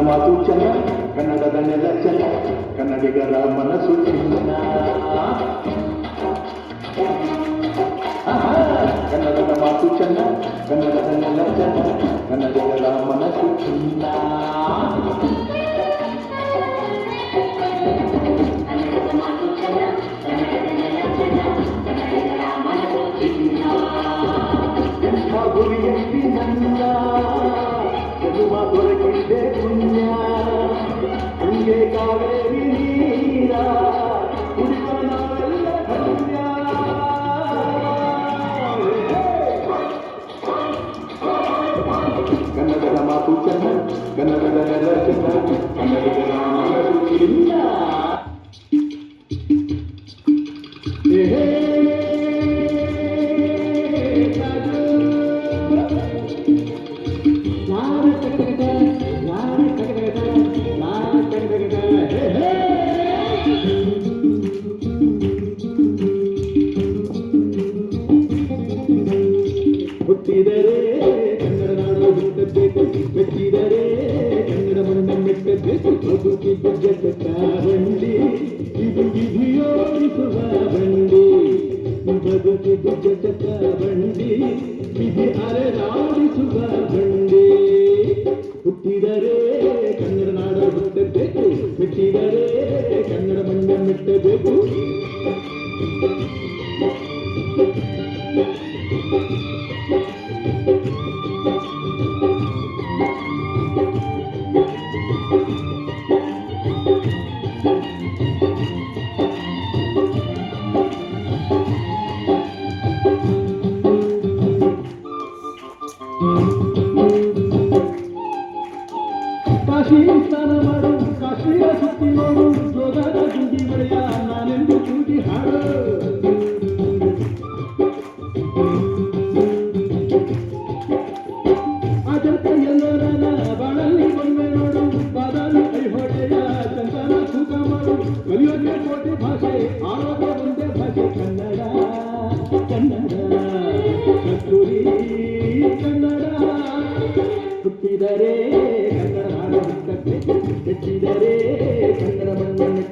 ಮಾತು ಚೆನ್ನ, ಕನ್ನಡದ ನೆಲ ಚೆನ್ನ, ಕನ್ನಡಿಗರ ಮನಸ್ಸು ಚಿನ್ನ. ಕನ್ನಡದ ಮಾತು ಚೆನ್ನ, ಕನ್ನಡದ ನೆಲ ಚೆನ್ನ, ಕನ್ನಡಿಗರ ಮನಸ್ಸು ಚಿನ್ನ. ಗುರಿಯಲ್ಲಿ ನನ್ನ ಜನ್ಮ ದೊರಕಿದೆ ಪುಣ್ಯ, ಹಂಗೆ ಕಾವೇರಿ ನೀರ ಕುಡಿದ ನಾವೆಲ್ಲ ಧನ್ಯ. ಕನ್ನಡದ ಮಾತು ಚೆನ್ನ, ಕನ್ನಡದ ನೆಲ ಚೆನ್ನ, ಕನ್ನಡಿಗರ ಮನಸ್ಸು ಚಿನ್ನ. ಹುಟ್ಟಿದರೆ ಕನ್ನಡ ನಾಡು ಹುಟ್ಟಬೇಕು, ಮೆಚ್ಚಿದರೆ ಕನ್ನಡ ಮಣ್ಣು ಮೆಟ್ಟಬೇಕು. ಬದುಕಿದ ಜಗತ್ತ ಬಂಡಿ ಇದು ವಿಧಿಯೋಡಿಸುವ ಬಂಡಿ, ಬದುಕಿದ ಜಗತ್ತ ಬಂಡಿ ವಿಧಿ ಅಲೆದಾಡಿಸುವ ಬಂಡಿ. ಹುಟ್ಟಿದರೆ ಕನ್ನಡ ನಾಡು ಹುಟ್ಟಬೇಕು, ಮೆಚ್ಚಿದರೆ ಕನ್ನಡ ಮಣ್ಣು ಮೆಟ್ಟಬೇಕು. ಕಾಶಿ ಸ್ನಾನ ಮಾಡು, ಕಾಶಿಯ ಸುತ್ತಿ ನೋಡು, ಯೋಗದ ಗುಂಡಿ ಮಳೆಯ ನಾನೆಂದು ಕೂಗಿ ಹಾಡು. ಅಜಂತ ಎಲ್ಲೋ ನನ್ನ ಬಾಳಲ್ಲಿ ಬಂದೆ ನೋಡು, ಬಾದಾಮಿ ಐಹೊಳೆಯ ಚಂದನ ತೂಕ ಮಾಡು. ಕಲಿಯೋಕೆ ಕೋಟಿ ಭಾಷೆ, ಆರೋಗ್ಯ ಒಂದೇ ಭಾಷೆ ಕನ್ನಡ. ಕನ್ನಡ ಕಸ್ತೂರಿ ಕನ್ನಡ. ಹುಟ್ಟಿದರೆ ಕನ್ನಡ ನಾಡು ಹುಟ್ಟಬೇಕು, ಮೆಚ್ಚಿದರೆ ಕನ್ನಡ ಮಣ್ಣು